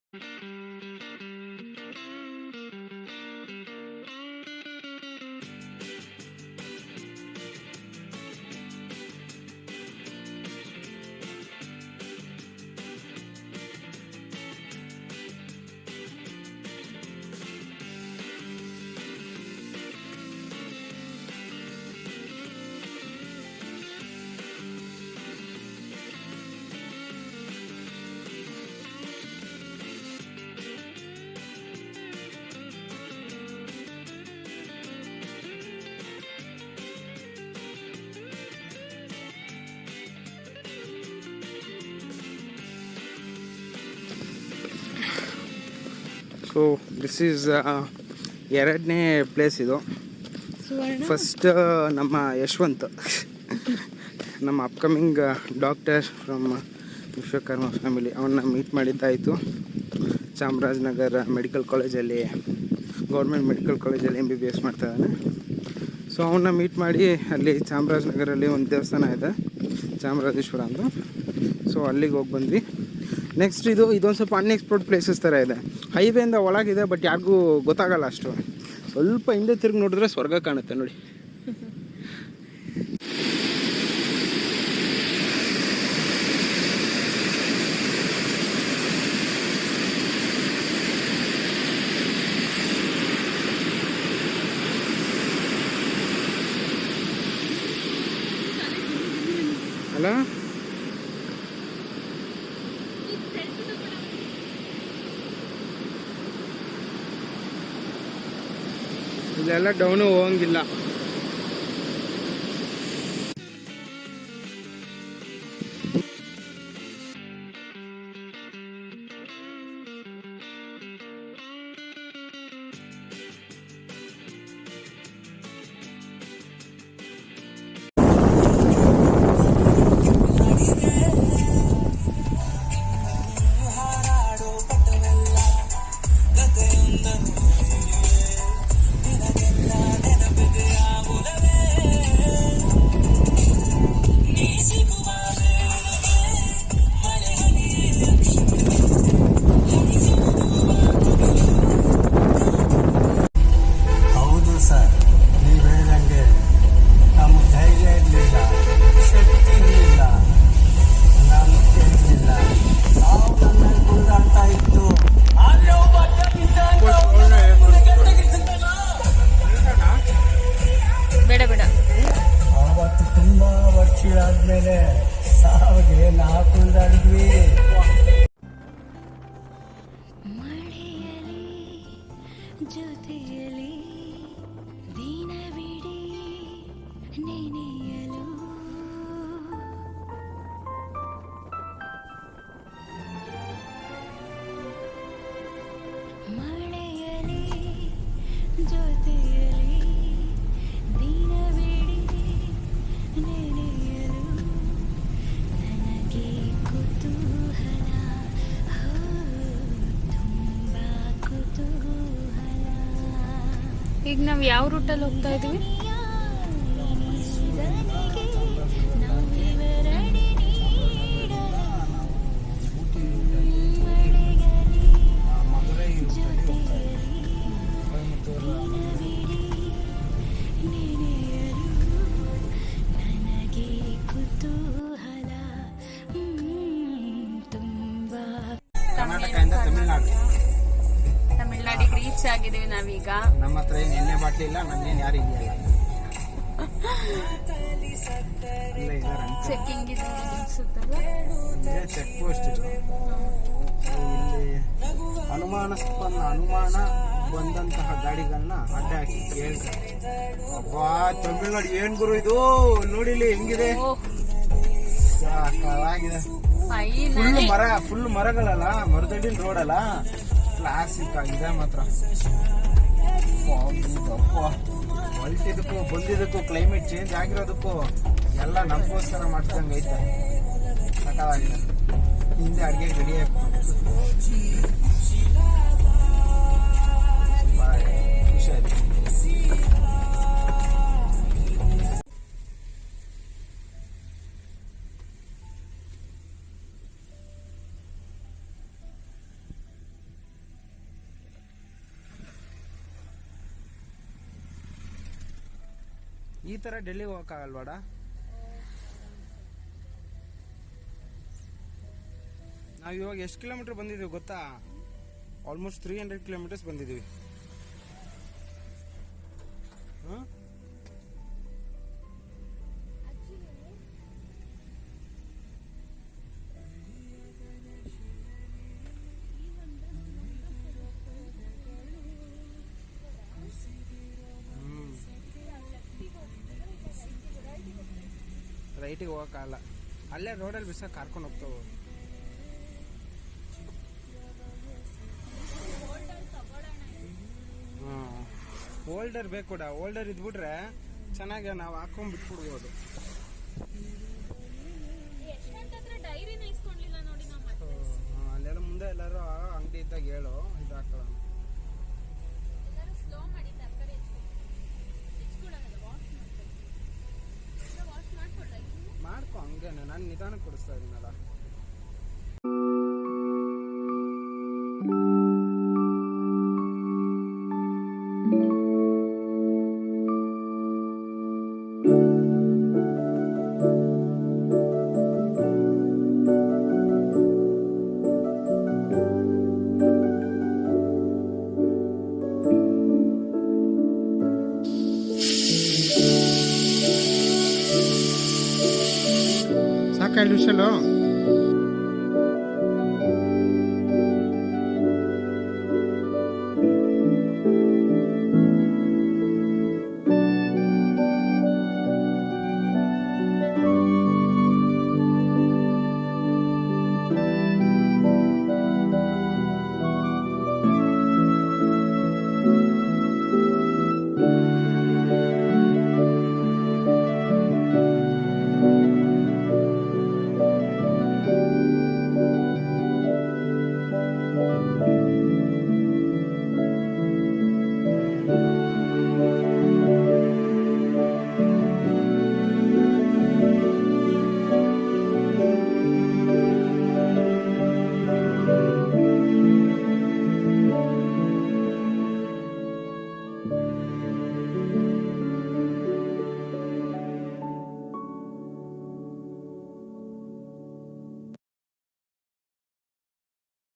So this is ಎರಡನೇ place ಇದು. First ನಮ್ಮ ಯಶವಂತ್, ನಮ್ಮ upcoming doctor from Vishwakarma family, ಅವನ್ನ ಮೀಟ್ ಮಾಡಿದ್ದಾಯಿತು. ಚಾಮರಾಜನಗರ ಮೆಡಿಕಲ್ ಕಾಲೇಜಲ್ಲಿ, ಗೌರ್ಮೆಂಟ್ ಮೆಡಿಕಲ್ ಕಾಲೇಜಲ್ಲಿ MBBS ಮಾಡ್ತಾಯಿದ್ದಾನೆ. ಸೊ ಅವನ್ನ ಮೀಟ್ ಮಾಡಿ ಅಲ್ಲಿ ಚಾಮರಾಜನಗರಲ್ಲಿ ಒಂದು ದೇವಸ್ಥಾನ ಇದೆ, ಚಾಮರಾಜೇಶ್ವರ ಅಂತ. ಸೊ ಅಲ್ಲಿಗೆ ಹೋಗಿ ಬಂದ್ವಿ. ನೆಕ್ಸ್ಟ್ ಇದೊಂದು ಸ್ವಲ್ಪ ಅನ್ಎಕ್ಸ್ಪ್ಲೋರ್ಡ್ ಪ್ಲೇಸಸ್ ಥರ ಇದೆ. ಹೈವೇಯಿಂದ ಒಳಗಿದೆ, ಬಟ್ ಯಾರಿಗೂ ಗೊತ್ತಾಗಲ್ಲ ಅಷ್ಟು. ಸ್ವಲ್ಪ ಹಿಂದೆ ತಿರುಗಿ ನೋಡಿದ್ರೆ ಸ್ವರ್ಗ ಕಾಣುತ್ತೆ ನೋಡಿ. ಅಲ್ಲ, ಇಲ್ಲೆಲ್ಲ ಡೌನು ಹೋಗಂಗಿಲ್ಲ. ಆದ್ಮೇಲೆ ಸಾವಿಗೆ ನಾವು ಕುಂದಾಡಿದ್ವಿ. ಮಳೆಯಲಿ ಜೊತೆಯಲಿ ದಿನವಿಡೀ ನೆನೆಯಲು ಮಳೆಯಲಿ ಜೊತೆಯಲಿ ದಿನವಿಡೀ ನೆನೆಯಲು ನನಗೆ ಕುತೂಹಲ, ತುಂಬಾ ಕುತೂಹಲ. ಈಗ ನಾವು ಯಾವ ರೂಟಲ್ಲಿ ಹೋಗ್ತಾ ಇದೀವಿ? ತಮಿಳ್ನಾಡಿಗೆ ರೀಚ್ ಆಗಿದೀವಿ ನಾವೀಗ. ನಮ್ಮ ಹತ್ರ ಏನು ಎಣ್ಣೆ ಬಾಟ್ಲಿ ಇಲ್ಲ, ನನ್ನೇನು ಯಾರು ಇದೆಯಲ್ಲ. ಚೆಕಿಂಗ್ ಇದೆ ಅನ್ಸುತ್ತಲ್ಲ, ಚೆಕ್ ಪೋಸ್ಟ್ ಇದು. ಇಲ್ಲಿ ಅನುಮಾನ ಬಂದಂತಹ ಗಾಡಿಗಳನ್ನ ಅಡ್ಡ ಹಾಕಿ ಕೇಳ್ತಾರೆ. ಅಬ್ಬಾ, ತಮಿಳ್ನಾಡು ಏನ್ ಗುರು ಇದು, ನೋಡಿಲಿ ಹೆಂಗಿದೆ, ಸಾಕಾಗಿದೆ. ಫುಲ್ ಮರಗಳಲ್ಲ, ಮರದಡ್ಡಿನ ರೋಡ್ ಅಲ್ಲ, ಕ್ಲಾಸಿಕ್ ಆಗಿದೆ ಮಾತ್ರ. ಹೊಲ್ಟಿದಕ್ಕೂ ಬಂದಿದ್ದಕ್ಕೂ ಕ್ಲೈಮೇಟ್ ಚೇಂಜ್ ಆಗಿರೋದಕ್ಕೂ ಎಲ್ಲ ನಮಗೋಸ್ಕರ ಮಾಡ್ದಂಗೆ ಐತೆ. ಸಾಕಾಗಿದೆ. ಹಿಂದೆ ಅಡಿಗೆ ಗಡಿ ಖುಷಿ ಆಯ್ತು. ಈ ಥರ ಡೆಲ್ಲಿಗೆ ಹೋಗೋಕ್ಕಾಗಲ್ವಾಡ? ನಾವು ಇವಾಗ ಎಷ್ಟು ಕಿಲೋಮೀಟರ್ ಬಂದಿದ್ದೀವಿ ಗೊತ್ತಾ? ಆಲ್ಮೋಸ್ಟ್ 300 ಕಿಲೋಮೀಟರ್ಸ್ ಬಂದಿದ್ದೀವಿ. ಹಾಂ, ರೈಟಿಗೆ ಹೋಗೋಕ್ಕಾಗಲ್ಲ. ಅಲ್ಲೇ ರೋಡಲ್ಲಿ ಬಿಸಾಕ ಕರ್ಕೊಂಡು ಹೋಗ್ತಾವೆ. ಹಾಂ, ಓಲ್ಡರ್ ಬೇಕು ಕೂಡ. ಓಲ್ಡರ್ ಇದ್ಬಿಟ್ರೆ ಚೆನ್ನಾಗಿ ನಾವು ಹಾಕೊಂಡು ಬಿಟ್ಬಿಡ್ಬೋದು. ಅಲ್ಲೆಲ್ಲ ಮುಂದೆ ಎಲ್ಲರೂ ಅಂಗಡಿ ಇದ್ದಾಗ ಹೇಳು, ಇದು ಹಾಕೊಳ್ಳೋಣ. ಮಾಡ್ಕೊ, ಹಂಗೇನೆ ನಾನು ನಿಧಾನಕ್ಕೆ ಕೊಡಿಸ್ತಾ ಇದ್ದೀನಲ್ಲ. ಸಾಕ 2 ವಿಷಲು